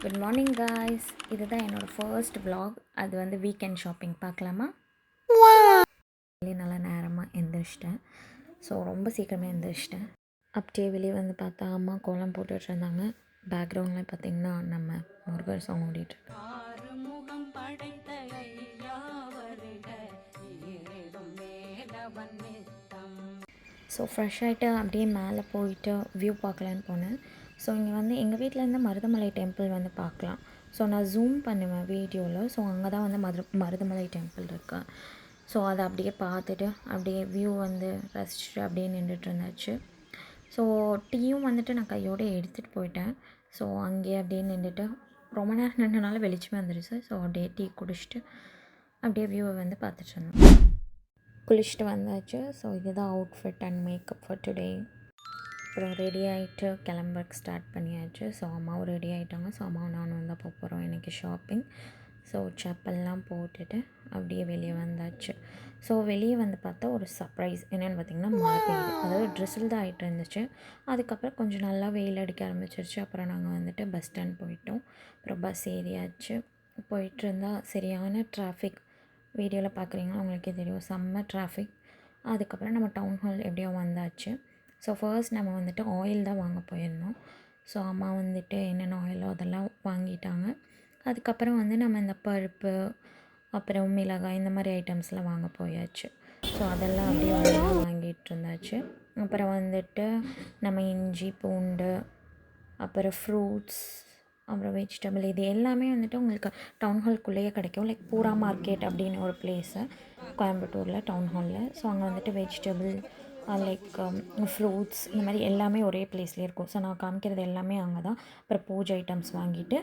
Good morning guys. இதுதான் என்னோடய first vlog. அது வந்து வீக்கெண்ட் ஷாப்பிங் பார்க்கலாமா? வெளியே நல்லா நேரமாக எந்திரிச்சிட்டேன். ஸோ ரொம்ப சீக்கிரமே எந்திரிச்சிட்டேன். அப்படியே வெளியே வந்து பார்த்தா அம்மா கோலம் போட்டுட்டு இருந்தாங்க. பேக்ரவுண்டில் பார்த்திங்கன்னா நம்ம முருகர் சாங் ஓடிட்டுருக்கு. ஸோ ஃப்ரெஷ் ஆகிட்டு அப்படியே மேலே போயிட்டு வியூ பார்க்கலான்னு போனேன். ஸோ இங்கே வந்து எங்கள் வீட்டிலேருந்து மருதமலை டெம்பிள் வந்து பார்க்கலாம். ஸோ நான் ஜூம் பண்ணுவேன் வீடியோவில். ஸோ அங்கே தான் வந்து மருதமலை டெம்பிள் இருக்குது. ஸோ அதை அப்படியே பார்த்துட்டு அப்படியே வியூ வந்து ரசிச்சுட்டு அப்படியே நின்றுட்டு இருந்தாச்சு. ஸோ டீயும் வந்துட்டு நான் கையோடு எடுத்துகிட்டு போயிட்டேன். ஸோ அங்கேயே அப்படியே நின்றுட்டு ரொம்ப நேரம் நின்றனால வெளிச்சமே வந்துடுச்சு. ஸோ அப்படியே டீ குடிச்சிட்டு அப்படியே வியூவை வந்து பார்த்துட்டு இருந்தோம். குளிச்சுட்டு வந்தாச்சு. ஸோ இதுதான் outfit and makeup for today. அப்புறம் ரெடி ஆகிட்டு கிளம்புறக்கு ஸ்டார்ட் பண்ணியாச்சு. ஸோ அம்மாவும் ரெடி ஆகிட்டாங்க. ஸோ அம்மாவும் நானும் வந்து போக போகிறோம் இன்றைக்கி ஷாப்பிங். ஸோ செப்பல்லாம் போட்டுட்டு அப்படியே வெளியே வந்தாச்சு. ஸோ வெளியே வந்து பார்த்தா ஒரு சர்ப்ரைஸ் என்னென்னு பார்த்திங்கன்னா மழை பெய்யுது. அதாவது ட்ரெஸ்ஸில் தான் ஆகிட்டு இருந்துச்சு. அதுக்கப்புறம் கொஞ்சம் நல்லா வெயில் அடிக்க ஆரம்பிச்சிருச்சு. அப்புறம் நாங்கள் வந்துட்டு பஸ் ஸ்டாண்ட் போயிட்டோம். அப்புறம் பஸ் ஏறியாச்சு. போயிட்டு இருந்தால் சரியான டிராஃபிக். வீடியோவில் பார்க்குறீங்கன்னா உங்களுக்கே தெரியும், செம்ம டிராஃபிக். அதுக்கப்புறம் நம்ம டவுன் ஹால் எப்படியோ வந்தாச்சு. ஸோ ஃபர்ஸ்ட் நம்ம வந்துட்டு ஆயில் தான் வாங்க போயிருந்தோம். ஸோ அம்மா வந்துட்டு என்னென்ன ஆயிலோ அதெல்லாம் வாங்கிட்டாங்க. அதுக்கப்புறம் வந்து நம்ம இந்த பருப்பு அப்புறம் மிளகாய் இந்த மாதிரி ஐட்டம்ஸ்லாம் வாங்க போயாச்சு. ஸோ அதெல்லாம் அப்படியே ஒன்றா வாங்கிட்டு இருந்தாச்சு. அப்புறம் வந்துட்டு நம்ம இஞ்சி பூண்டு அப்புறம் ஃப்ரூட்ஸ் அப்புறம் வெஜிடபிள் இது எல்லாமே வந்துட்டு உங்களுக்கு டவுன் ஹால்குள்ளேயே கிடைக்கும். லைக் பூரா மார்க்கெட் அப்படின்னு ஒரு பிளேஸு கோயம்புத்தூரில் டவுன் ஹாலில். ஸோ அங்கே வந்துட்டு வெஜிடபிள் லைக் ஃப்ரூட்ஸ் இந்த மாதிரி எல்லாமே ஒரே பிளேஸ்லேயே இருக்கும். ஸோ நான் காமிக்கிறது எல்லாமே அங்கே தான். அப்புறம் பூஜை ஐட்டம்ஸ் வாங்கிட்டு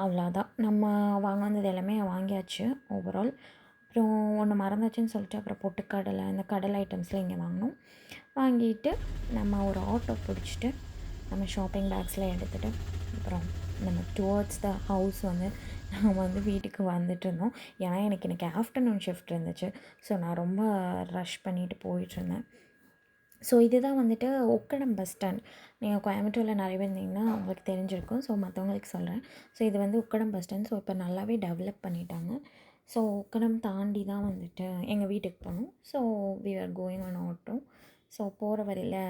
அவ்வளோதான். நம்ம வாங்க வந்தது எல்லாமே வாங்கியாச்சு ஓவரால். அப்புறம் ஒன்று மறந்தாச்சுன்னு சொல்லிட்டு அப்புறம் பொட்டுக்கடலை இந்த கடலை ஐட்டம்ஸ்லாம் இங்கே வாங்கினோம். வாங்கிட்டு நம்ம ஒரு ஆட்டோ பிடிச்சிட்டு நம்ம ஷாப்பிங் பேக்ஸ்லாம் எடுத்துகிட்டு அப்புறம் நம்ம டுவர்ட்ஸ் த ஹவுஸ் வந்து நான் வந்து வீட்டுக்கு வந்துட்டு இருந்தோம். ஏன்னா எனக்கு இன்றைக்கி ஆஃப்டர்நூன் ஷிஃப்ட் இருந்துச்சு. ஸோ நான் ரொம்ப ரஷ் பண்ணிவிட்டு போயிட்டுருந்தேன். ஸோ இதுதான் வந்துட்டு உக்கடம் பஸ் ஸ்டாண்ட். நீங்கள் கோயம்புத்தூரில் நிறைய பேர் இருந்தீங்கன்னா உங்களுக்கு தெரிஞ்சிருக்கும். ஸோ மற்றவங்களுக்கு சொல்கிறேன். ஸோ இது வந்து உக்கடம் பஸ் ஸ்டாண்ட். ஸோ இப்போ நல்லாவே டெவலப் பண்ணிட்டாங்க. ஸோ உக்கடம் தாண்டி தான் வந்துட்டு எங்கள் வீட்டுக்கு போகணும். So we are going on auto. So போகிற வரையில்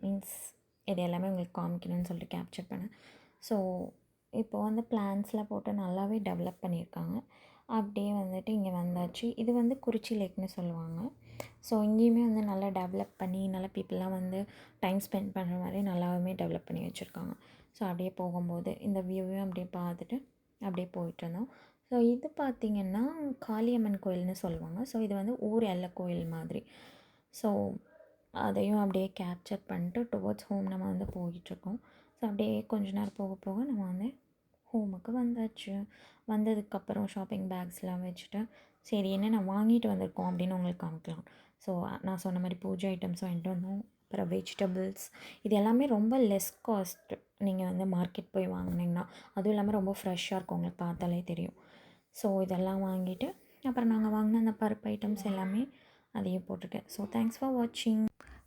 மீன்ஸ் இது எல்லாமே உங்களுக்கு காமிக்கணும்னு சொல்லிட்டு கேப்சர் பண்ணேன். ஸோ இப்போ வந்து பிளான்ஸ்லாம் போட்டு நல்லாவே டெவலப் பண்ணியிருக்காங்க. அப்படியே வந்துட்டு இங்கே வந்தாச்சு. இது வந்து குறிச்சி லேக்னு சொல்லுவாங்க. ஸோ இங்கேயுமே வந்து நல்லா டெவலப் பண்ணி நல்லா பீப்புளெலாம் வந்து டைம் ஸ்பெண்ட் பண்ணுற மாதிரி நல்லாவுமே டெவலப் பண்ணி வச்சுருக்காங்க. ஸோ அப்படியே போகும்போது இந்த வியூவையும் அப்படியே பார்த்துட்டு அப்படியே போயிட்டுருந்தோம். ஸோ இது பார்த்திங்கன்னா காளியம்மன் கோயில்னு சொல்லுவாங்க. ஸோ இது வந்து ஊர் எல்லை கோயில் மாதிரி. ஸோ அதையும் அப்படியே கேப்சர் பண்ணிட்டு டுவர்ட்ஸ் ஹோம் நம்ம வந்து போயிட்டுருக்கோம். ஸோ அப்படியே கொஞ்ச நேரம் போக போக நம்ம வந்து ஹோமுக்கு வந்தாச்சு. வந்ததுக்கப்புறம் ஷாப்பிங் பேக்ஸ்லாம் வச்சுட்டு சரி என்னென்ன வாங்கிட்டு வந்திருக்கோம் அப்படின்னு உங்களுக்கு காமிக்கலாம். ஸோ நான் சொன்ன மாதிரி பூஜை ஐட்டம்ஸ் வாங்கிட்டு வந்தோம். அப்புறம் வெஜிடபிள்ஸ் இது எல்லாமே ரொம்ப லெஸ் காஸ்ட். நீங்கள் வந்து மார்க்கெட் போய் வாங்கினீங்கன்னா அதுவும் இல்லாமல் ரொம்ப ஃப்ரெஷ்ஷாக இருக்கும், உங்களுக்கு பார்த்தாலே தெரியும். ஸோ இதெல்லாம் வாங்கிட்டு அப்புறம் நாங்கள் வாங்கின அந்த பருப்பு ஐட்டம்ஸ் எல்லாமே அதையும் போட்டிருக்கேன். ஸோ தேங்க்ஸ் ஃபார் வாட்சிங்.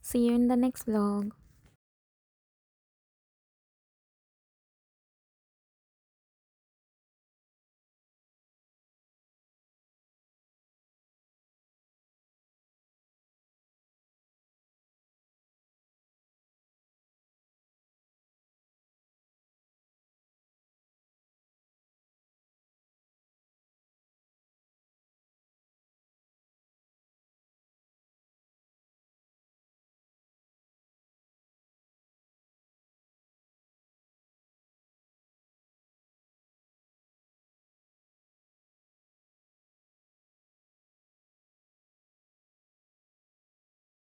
See you in the next vlog.